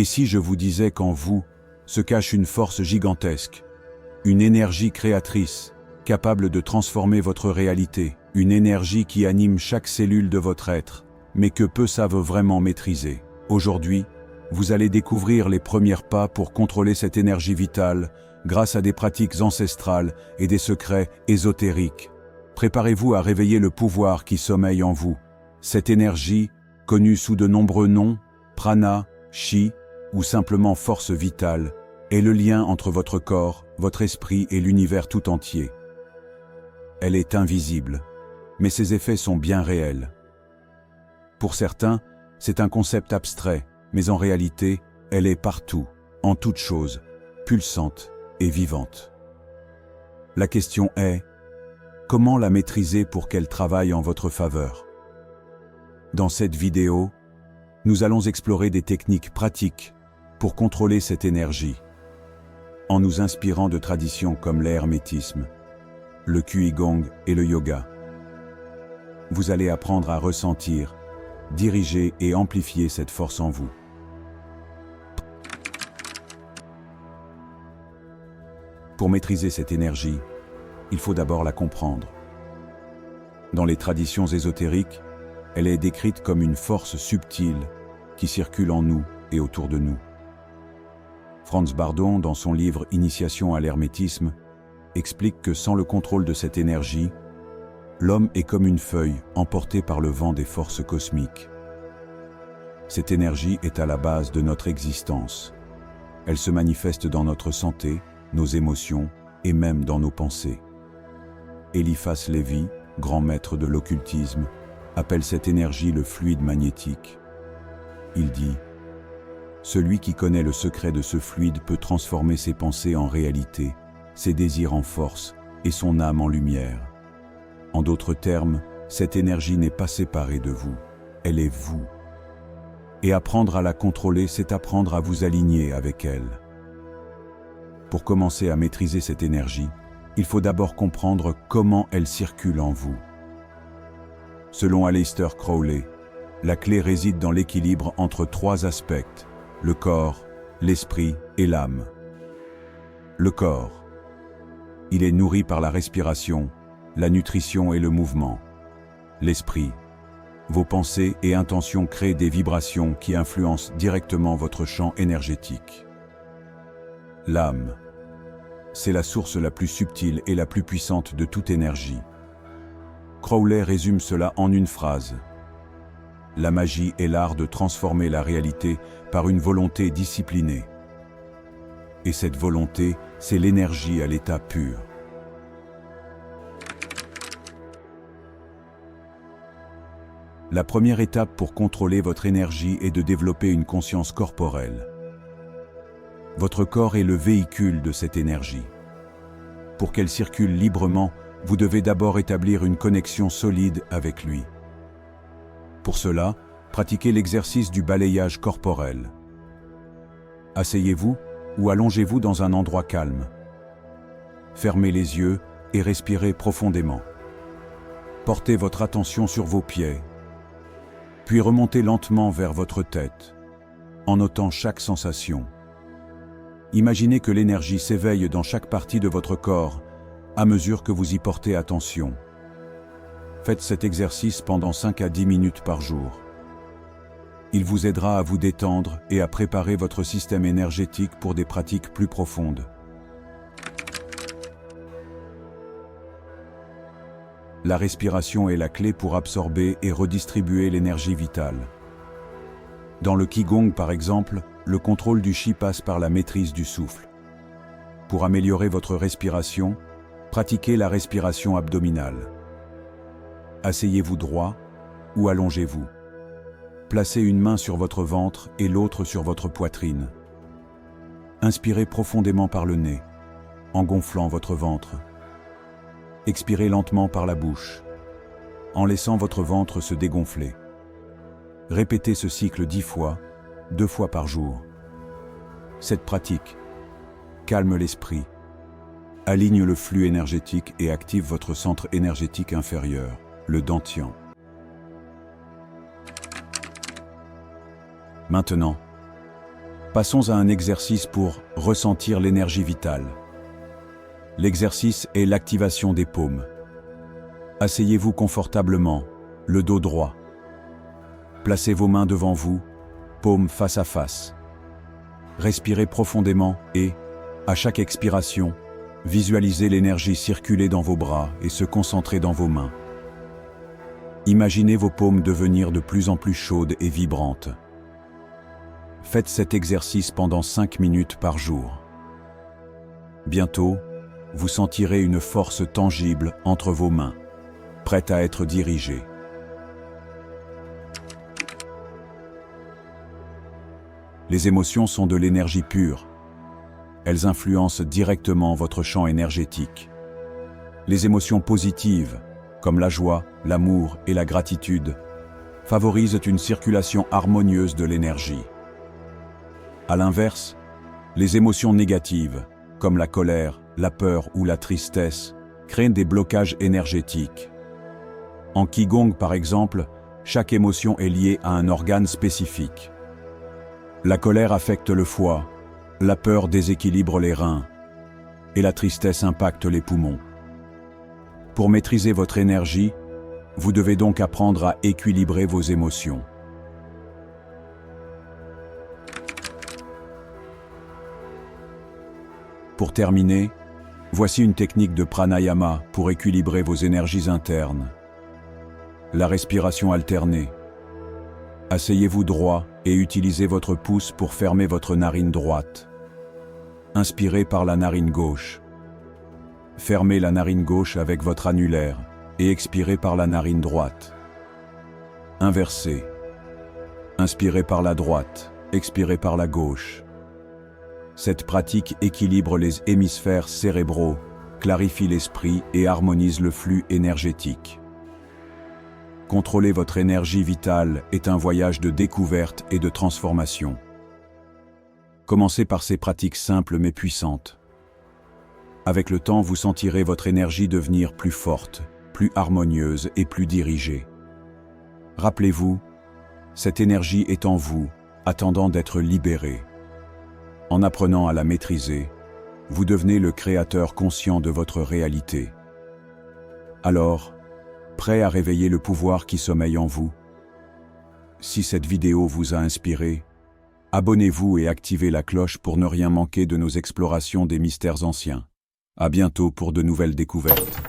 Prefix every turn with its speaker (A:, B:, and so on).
A: Et si je vous disais qu'en vous se cache une force gigantesque, une énergie créatrice, capable de transformer votre réalité, une énergie qui anime chaque cellule de votre être, mais que peu savent vraiment maîtriser. Aujourd'hui, vous allez découvrir les premiers pas pour contrôler cette énergie vitale grâce à des pratiques ancestrales et des secrets ésotériques. Préparez-vous à réveiller le pouvoir qui sommeille en vous. Cette énergie, connue sous de nombreux noms, prana, chi ou simplement force vitale, est le lien entre votre corps, votre esprit et l'univers tout entier. Elle est invisible, mais ses effets sont bien réels. Pour certains, c'est un concept abstrait, mais en réalité, elle est partout, en toute chose, pulsante et vivante. La question est, comment la maîtriser pour qu'elle travaille en votre faveur? Dans cette vidéo, nous allons explorer des techniques pratiques pour contrôler cette énergie, en nous inspirant de traditions comme l'hermétisme, le qigong et le yoga. Vous allez apprendre à ressentir, diriger et amplifier cette force en vous. Pour maîtriser cette énergie, il faut d'abord la comprendre. Dans les traditions ésotériques, elle est décrite comme une force subtile qui circule en nous et autour de nous. Franz Bardon, dans son livre Initiation à l'hermétisme, explique que sans le contrôle de cette énergie, l'homme est comme une feuille emportée par le vent des forces cosmiques. Cette énergie est à la base de notre existence. Elle se manifeste dans notre santé, nos émotions et même dans nos pensées. Eliphas Lévy, grand maître de l'occultisme, appelle cette énergie le fluide magnétique. Il dit « Celui qui connaît le secret de ce fluide peut transformer ses pensées en réalité, ses désirs en force et son âme en lumière. » En d'autres termes, cette énergie n'est pas séparée de vous, elle est vous. Et apprendre à la contrôler, c'est apprendre à vous aligner avec elle. Pour commencer à maîtriser cette énergie, il faut d'abord comprendre comment elle circule en vous. Selon Aleister Crowley, la clé réside dans l'équilibre entre trois aspects, le corps, l'esprit et l'âme. Le corps. Il est nourri par la respiration, la nutrition et le mouvement. L'esprit. Vos pensées et intentions créent des vibrations qui influencent directement votre champ énergétique. L'âme. C'est la source la plus subtile et la plus puissante de toute énergie. Crowley résume cela en une phrase. La magie est l'art de transformer la réalité par une volonté disciplinée. Et cette volonté, c'est l'énergie à l'état pur. La première étape pour contrôler votre énergie est de développer une conscience corporelle. Votre corps est le véhicule de cette énergie. Pour qu'elle circule librement, vous devez d'abord établir une connexion solide avec lui. Pour cela, pratiquez l'exercice du balayage corporel. Asseyez-vous ou allongez-vous dans un endroit calme. Fermez les yeux et respirez profondément. Portez votre attention sur vos pieds, puis remontez lentement vers votre tête, en notant chaque sensation. Imaginez que l'énergie s'éveille dans chaque partie de votre corps à mesure que vous y portez attention. Faites cet exercice pendant 5 à 10 minutes par jour. Il vous aidera à vous détendre et à préparer votre système énergétique pour des pratiques plus profondes. La respiration est la clé pour absorber et redistribuer l'énergie vitale. Dans le Qigong, par exemple, le contrôle du Qi passe par la maîtrise du souffle. Pour améliorer votre respiration, pratiquez la respiration abdominale. Asseyez-vous droit ou allongez-vous. Placez une main sur votre ventre et l'autre sur votre poitrine. Inspirez profondément par le nez, en gonflant votre ventre. Expirez lentement par la bouche, en laissant votre ventre se dégonfler. Répétez ce cycle 10 fois, 2 fois par jour. Cette pratique calme l'esprit, aligne le flux énergétique et active votre centre énergétique inférieur, le dantian. Maintenant, Passons à un exercice pour ressentir l'énergie vitale. L'exercice est l'activation des paumes. Asseyez-vous confortablement, le dos droit. Placez vos mains devant vous, paumes face à face. Respirez profondément et, à chaque expiration, visualisez l'énergie circuler dans vos bras et se concentrer dans vos mains. Imaginez vos paumes devenir de plus en plus chaudes et vibrantes. Faites cet exercice pendant 5 minutes par jour. Bientôt, vous sentirez une force tangible entre vos mains, prête à être dirigée. Les émotions sont de l'énergie pure. Elles influencent directement votre champ énergétique. Les émotions positives, comme la joie, l'amour et la gratitude, favorisent une circulation harmonieuse de l'énergie. À l'inverse, les émotions négatives, comme la colère, la peur ou la tristesse, créent des blocages énergétiques. En Qigong, par exemple, chaque émotion est liée à un organe spécifique. La colère affecte le foie, la peur déséquilibre les reins, et la tristesse impacte les poumons. Pour maîtriser votre énergie, vous devez donc apprendre à équilibrer vos émotions. Pour terminer, voici une technique de pranayama pour équilibrer vos énergies internes. La respiration alternée. Asseyez-vous droit et utilisez votre pouce pour fermer votre narine droite. Inspirez par la narine gauche. Fermez la narine gauche avec votre annulaire et expirez par la narine droite. Inversez. Inspirez par la droite, expirez par la gauche. Cette pratique équilibre les hémisphères cérébraux, clarifie l'esprit et harmonise le flux énergétique. Contrôler votre énergie vitale est un voyage de découverte et de transformation. Commencez par ces pratiques simples mais puissantes. Avec le temps, vous sentirez votre énergie devenir plus forte, plus harmonieuse et plus dirigée. Rappelez-vous, cette énergie est en vous, attendant d'être libérée. En apprenant à la maîtriser, vous devenez le créateur conscient de votre réalité. Alors, prêt à réveiller le pouvoir qui sommeille en vous? Si cette vidéo vous a inspiré, abonnez-vous et activez la cloche pour ne rien manquer de nos explorations des mystères anciens. À bientôt pour de nouvelles découvertes.